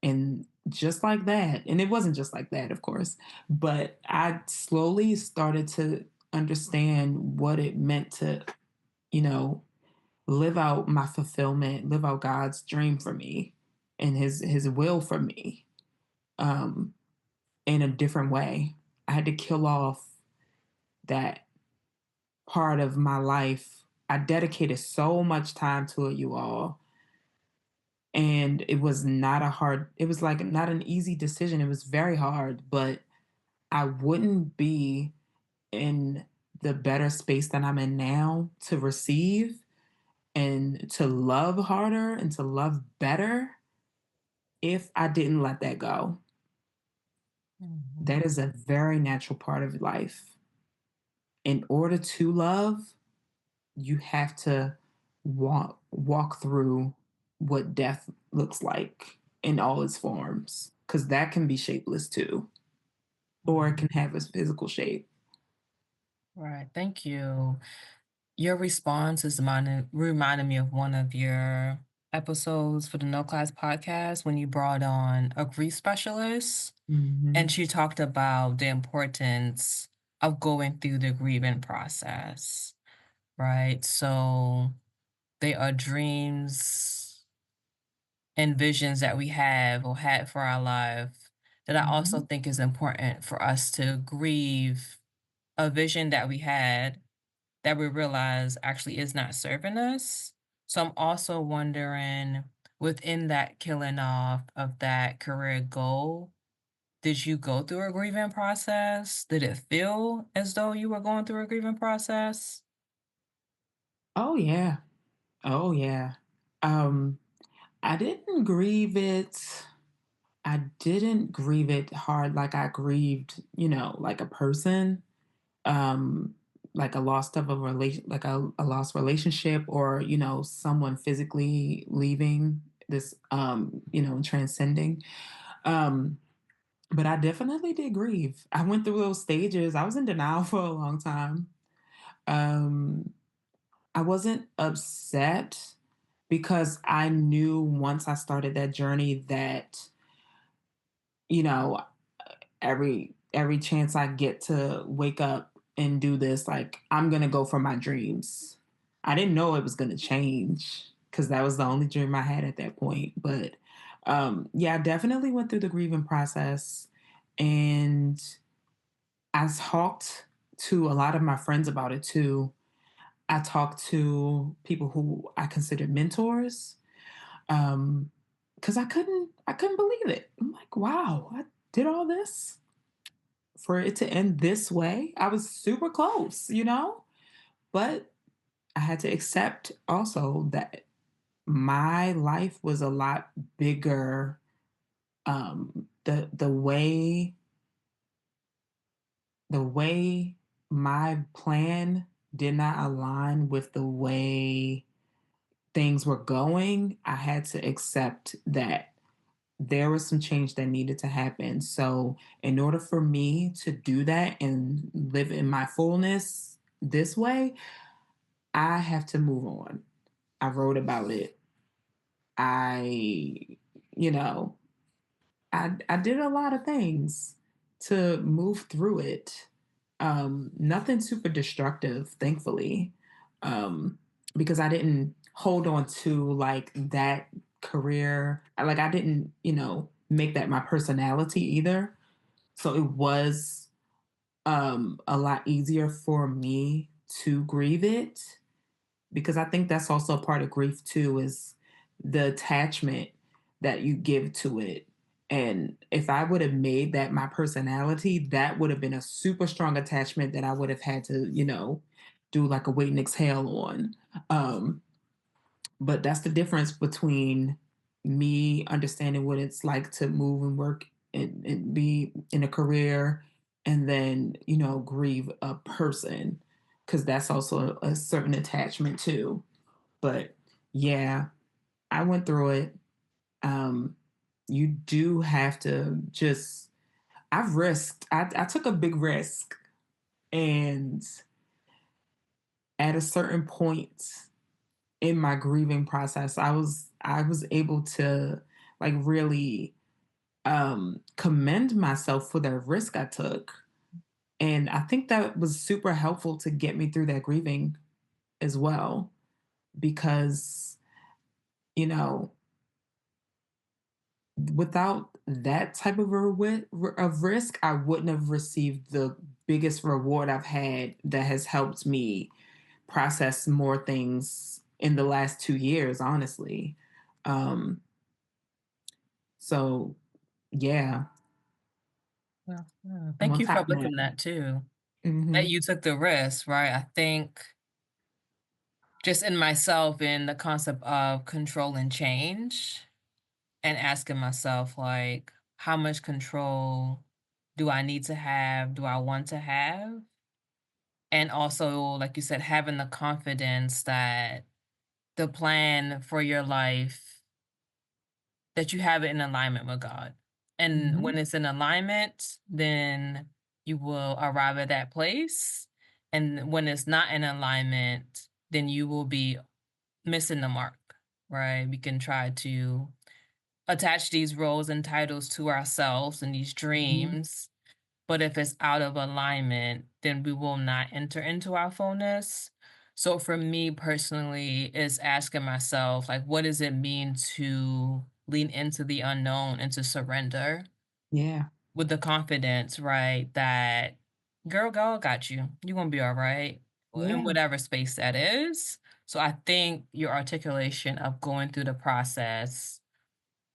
and just like that, and it wasn't just like that, of course, but I slowly started to understand what it meant to, you know, live out my fulfillment, live out God's dream for me and his will for me um, in a different way. I had to kill off that part of my life. I dedicated so much time to it, you all. And it was not a hard, it was like not an easy decision. It was very hard, but I wouldn't be in the better space that I'm in now to receive and to love harder and to love better if I didn't let that go. Mhm. That is a very natural part of life. In order to love, you have to walk through what death looks like in all its forms, because that can be shapeless too, or it Mhm. can have a physical shape. Right. Thank you. Your response is reminding me of one of your episodes for the No Class podcast when you brought on a grief specialist and Hmm. she talked about the importance of going through the grieving process, right? So they are dreams and visions that we have or had for our life that I also Hmm. think is important for us to grieve a vision that we had that we realize actually is not serving us. So I'm also wondering, within that killing off of that career goal, did you go through a grieving process? Did it feel as though you were going through a grieving process? Oh yeah. Oh yeah. Um, I didn't grieve it. I didn't grieve it hard like I grieved, like a person, um, like a loss of a relation, like a lost relationship, or someone physically leaving this, transcending. Um, but I definitely did grieve. I went through those stages. I was in denial for a long time. Um, I wasn't upset because I knew once I started that journey that, you know, every chance I get to wake up and do this, like I'm gonna go for my dreams. I didn't know it was gonna change because that was the only dream I had at that point. But yeah, I definitely went through the grieving process, and I talked to a lot of my friends about it too. I talked to people who I considered mentors, um, because I couldn't believe it. I'm like, wow, I did all this for it to end this way. I was super close, but I had to accept also that my life was a lot bigger. The way my plan did not align with the way things were going. I had to accept that there was some change that needed to happen. So, in order for me to do that and live in my fullness this way, I have to move on. I wrote about it. I, you know, I did a lot of things to move through it. Nothing super destructive, thankfully, um, because I didn't hold on to like that career. Like I didn't, make that my personality either. So it was a lot easier for me to grieve it because I think that's also a part of grief too is the attachment that you give to it. And if I would have made that my personality, that would have been a super strong attachment that I would have had to, do like a wait and exhale on. Um, but that's the difference between me understanding what it's like to move and work and be in a career and then, grieve a person because that's also a certain attachment too. But yeah, I went through it. Um, you do have to just, I took a big risk. And at a certain point in my grieving process, I was able to like really commend myself for the risk I took. And I think that was super helpful to get me through that grieving as well. Because, you know, without that type of of risk, I wouldn't have received the biggest reward I've had that has helped me process more things in the last 2 years, honestly. Um, so yeah, Yeah, yeah. I'm Thank on you for top uplifting now. that too. That Hmm. you took the risk, right? I think just in myself, in the concept of control and change, and asking myself, like, how much control do I need to have? Do I want to have? And also, like you said, having the confidence that the plan for your life, that you have it in alignment with God. And Hmm. when it's in alignment, then you will arrive at that place. And when it's not in alignment, then you will be missing the mark, right? We can try to attach these roles and titles to ourselves and these Hmm. dreams, but if it's out of alignment, then we will not enter into our fullness. So for me personally, is asking myself, like, what does it mean to lean into the unknown and to surrender Yeah. with the confidence, right? That girl, God got you. You're gonna be all right in Yeah. whatever space that is. So I think your articulation of going through the process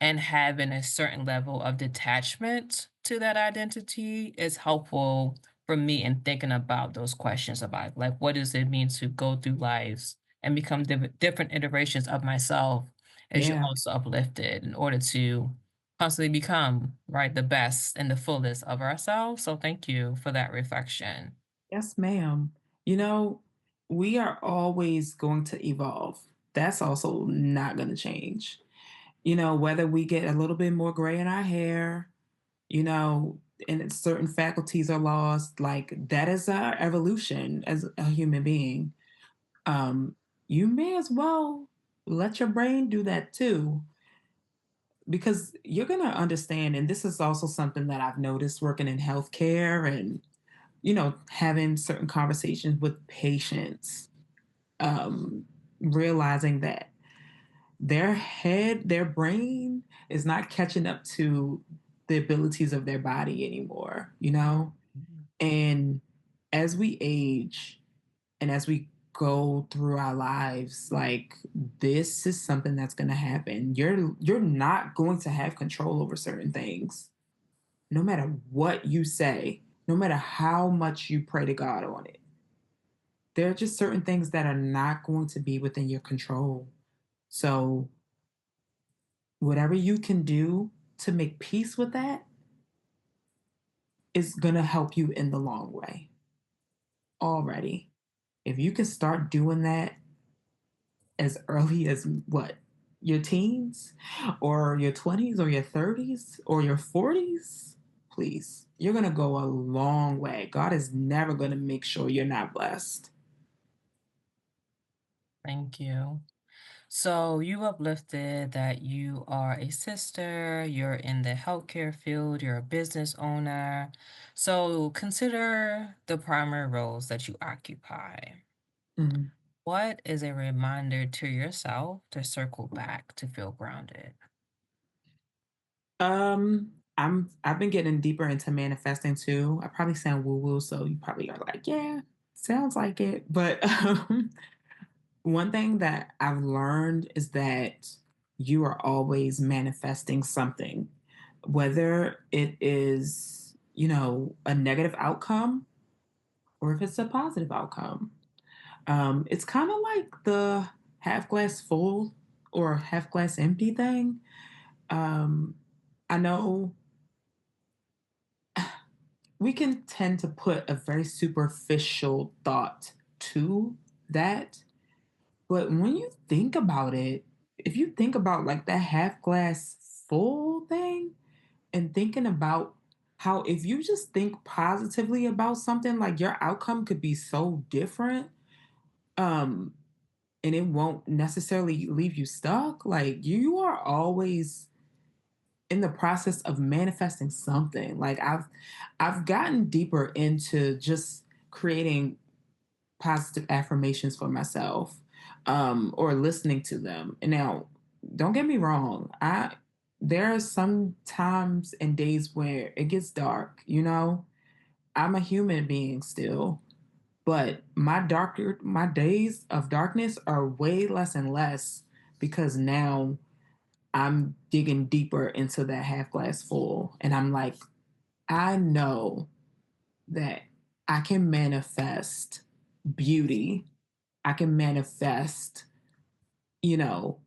and having a certain level of detachment to that identity is helpful for me in thinking about those questions about like what does it mean to go through lives and become different iterations of myself as you Yeah. also uplifted in order to constantly become right the best and the fullest of ourselves. So thank you for that reflection. Yes, ma'am. You know, we are always going to evolve. That's also not going to change. Whether we get a little bit more gray in our hair, and certain faculties are lost, like that is our evolution as a human being. You may as well let your brain do that too, because you're going to understand. And this is also something that I've noticed working in healthcare and, having certain conversations with patients, realizing that their brain is not catching up to the abilities of their body anymore. Mhm. And as we age and as we go through our lives, like this is something that's going to happen. You're not going to have control over certain things, no matter what you say, no matter how much you pray to God on it. There are just certain things that are not going to be within your control. So whatever you can do to make peace with that is going to help you in the long way already. If you can start doing that as early as what? your teens or your 20s or your 30s or your 40s, please, you're going to go a long way. God is never going to make sure you're not blessed. Thank you. So you uplifted that you are a sister, you're in the healthcare field, you're a business owner. So consider the primary roles that you occupy. Mhm. What is a reminder to yourself to circle back to feel grounded? I've been getting deeper into manifesting too. I probably sound woo woo, so you probably are like, yeah, sounds like it. But one thing that I've learned is that you are always manifesting something, whether it is, a negative outcome or if it's a positive outcome. It's kind of like the half glass full or half glass empty thing. Um, I know we can tend to put a very superficial thought to that. But when you think about it, if you think about like that half glass full thing and thinking about how if you just think positively about something, like your outcome could be so different. Um, and it won't necessarily leave you stuck. Like you are always in the process of manifesting something. Like I've gotten deeper into just creating positive affirmations for myself, or listening to them. And now, don't get me wrong, I there are some times and days where it gets dark, I'm a human being still, but my days of darkness are way less and less because now I'm digging deeper into that half glass full. And I'm like, I know that I can manifest beauty. I can manifest, you know,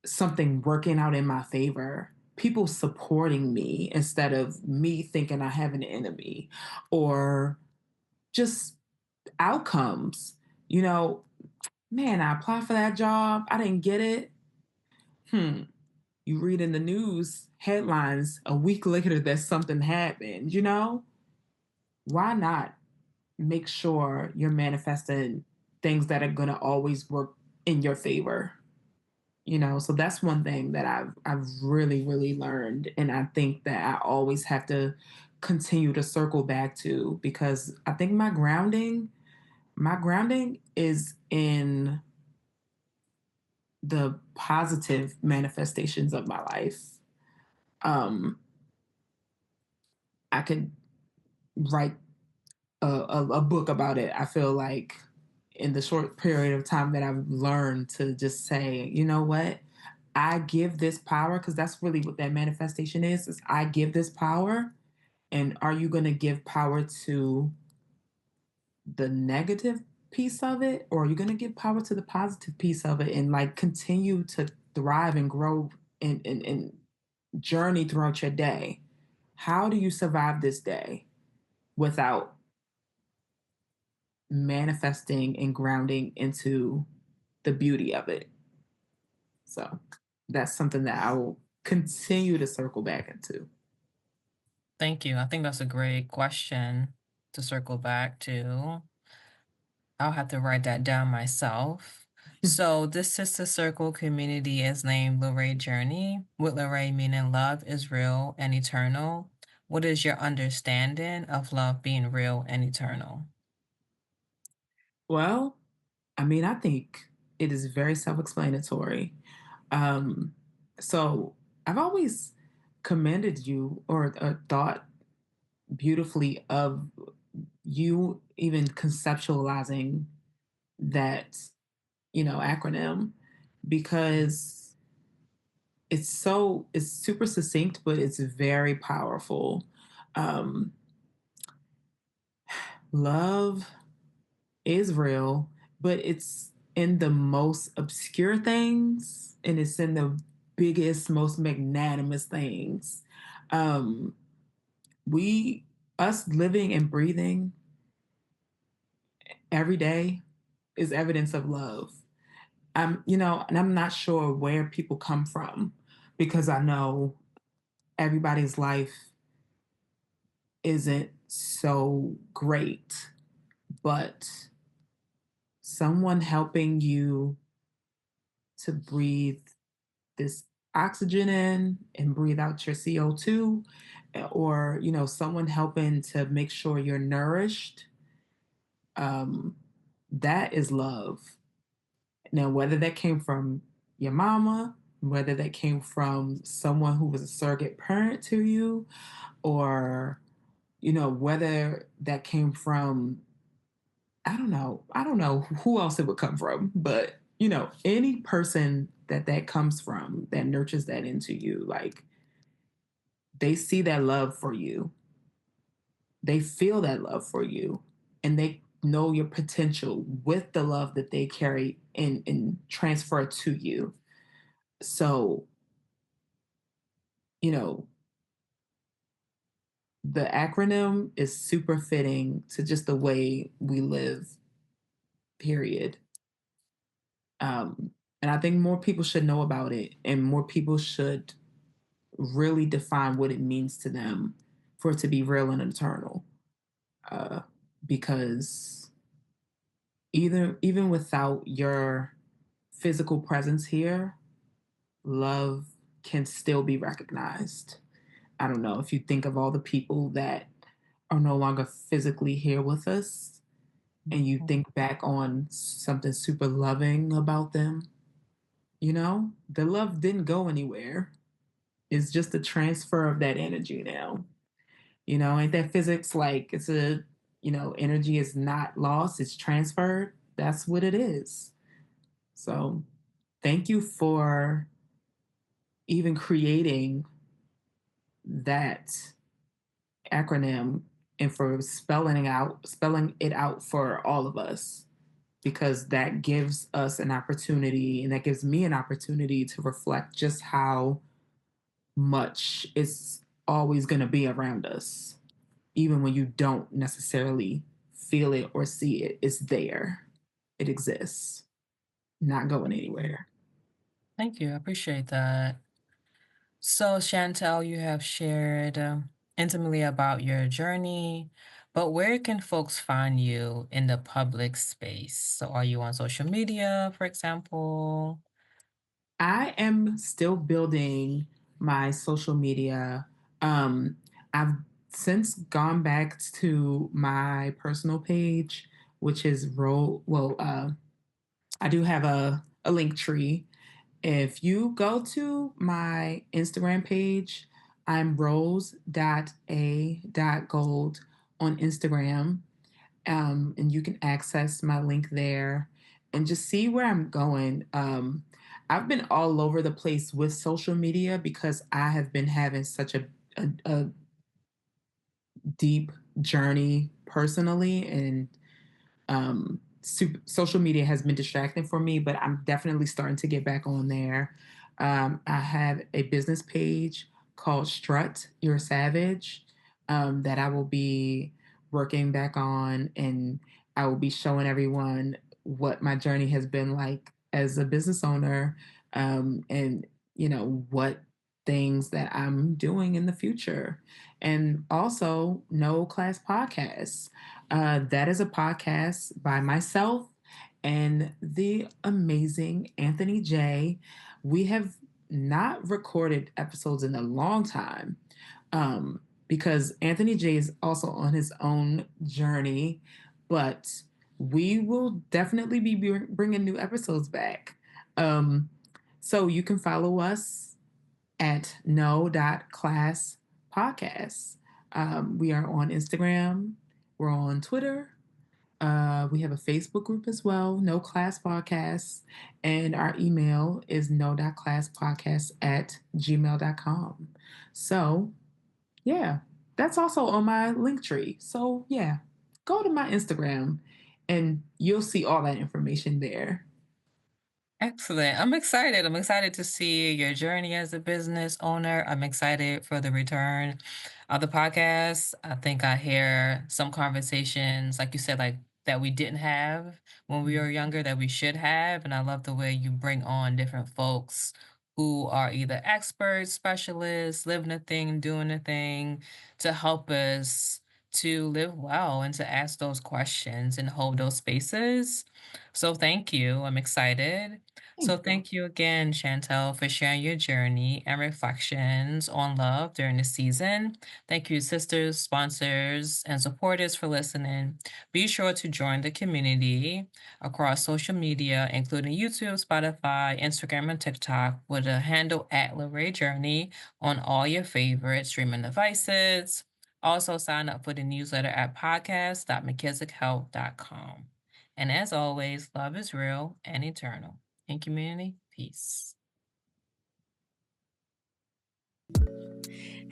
something working out in my favor. People supporting me instead of me thinking I have an enemy, or just outcomes. You know, man, I applied for that job. I didn't get it. Hmm. You read in the news headlines a week later that something happened, why not make sure you're manifesting things that are going to always work in your favor? So that's one thing that I've really really learned, and I think that I always have to continue to circle back to, because I think my grounding is in the positive manifestations of my life. um I could write a book about it. I feel like in the short period of time that I've learned to just say, you know what, I give this power, because that's really what that manifestation is I give this power. And are you going to give power to the negative piece of it, or are you going to give power to the positive piece of it and like continue to thrive and grow and journey throughout your day? How do you survive this day without manifesting and grounding into the beauty of it? So that's something that I will continue to circle back into. Thank you. I think that's a great question to circle back to. I'll have to write that down myself. So this sister circle community is named Luray Journey, with Luray meaning love is real and eternal. What is your understanding of love being real and eternal? Well, I mean, I think it is very self explanatory. Um, so I've always commended you, or thought beautifully of you even conceptualizing that, acronym, because it's super succinct, but it's very powerful. Um, love is real, but it's in the most obscure things and it's in the biggest, most magnanimous things. Um, we, us living and breathing every day is evidence of love. and I'm not sure where people come from because I know everybody's life isn't so great, but someone helping you to breathe this oxygen in and breathe out your CO2, or someone helping to make sure you're nourished, um, that is love. Now, whether that came from your mama, whether that came from someone who was a surrogate parent to you, or whether that came from, I don't know who else it would come from, but any person that comes from that nurtures that into you, like they see that love for you, they feel that love for you, and they know your potential with the love that they carry and transfer to you. So, you know, the acronym is super fitting to just the way we live, period. And I think more people should know about it, and more people should really define what it means to them for it to be real and eternal. Uh, because even without your physical presence here, love can still be recognized. I don't know if you think of all the people that are no longer physically here with us and you Mhm. think back on something super loving about them, the love didn't go anywhere. It's just a transfer of that energy now. Ain't that physics? Like energy is not lost, it's transferred. That's what it is. So thank you for even creating that acronym and for spelling it out for all of us, because that gives us an opportunity and that gives me an opportunity to reflect just how much it's always going to be around us. Even when you don't necessarily feel it or see it, it's there. It exists, not going Thank you. anywhere. Thank you. I appreciate that. So, Chantel, you have shared intimately about your journey, but where can folks find you in the public space? So, are you on social media, for example? I am still building my social media. I've since gone back to my personal page, which is I do have a link tree. If you go to my Instagram page, I'm rose.a.gold on Instagram, and you can access my link there and just see where I'm going. I've been all over the place with social media because I have been having such a deep journey personally, and social media has been distracting for me, but I'm definitely starting to get back on there. I have a business page called Strut Your Savage, that I will be working back on, and I will be showing everyone what my journey has been like as a business owner, and what things that I'm doing in the future. And also, No Class Podcasts. That is a podcast by myself and the amazing Anthony J. We have not recorded episodes in a long time, because Anthony J is also on his own journey, but we will definitely be bringing new episodes back. Um, so you can follow us at no.class podcasts. We are on Instagram, we're on Twitter. We have a Facebook group as well, No Class Podcasts. And our email is no.classpodcasts@gmail.com. So, yeah, that's also on my link tree. So, yeah, go to my Instagram and you'll see all that information there. Excellent. I'm excited. I'm excited to see your journey as a business owner. I'm excited for the return of the podcast. I think I hear some conversations, like you said, like that we didn't have when we were younger that we should have. And I love the way you bring on different folks who are either experts, specialists, living a thing, doing a thing to help us to live well and to ask those questions and hold those spaces. So thank you. I'm excited. So Thank you. thank you again, Chantel, for sharing your journey and reflections on love during the season. Thank you, sisters, sponsors, and supporters for listening. Be sure to join the community across social media, including YouTube, Spotify, Instagram, and TikTok, with a handle at Lorraine Journey on all your favorite streaming devices. Also, sign up for the newsletter at podcast.mckissickhealth.com. And as always, love is real and eternal. In community, peace.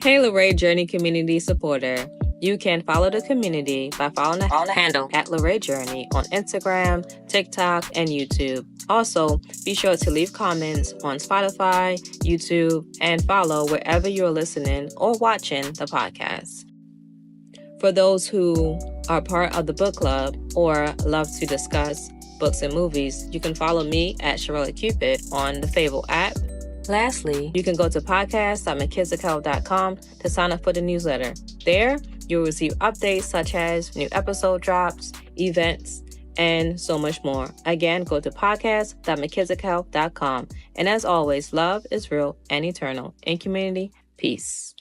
Hey, Lorraine Journey community supporter. You can follow the community by following the handle at Lorraine Journey on Instagram, TikTok, and YouTube. Also, be sure to leave comments on Spotify, YouTube, and follow wherever you're listening or watching the podcast. For those who are part of the book club or love to discuss books and movies, you can follow me at Sharella Cupid on the Fable app. Lastly, you can go to podcast.mckissickhealth.com to sign up for the newsletter. There, you'll receive updates such as new episode drops, events, and so much more. Again, go to podcast.mckissickhealth.com. And as always, love is real and eternal. In community, peace.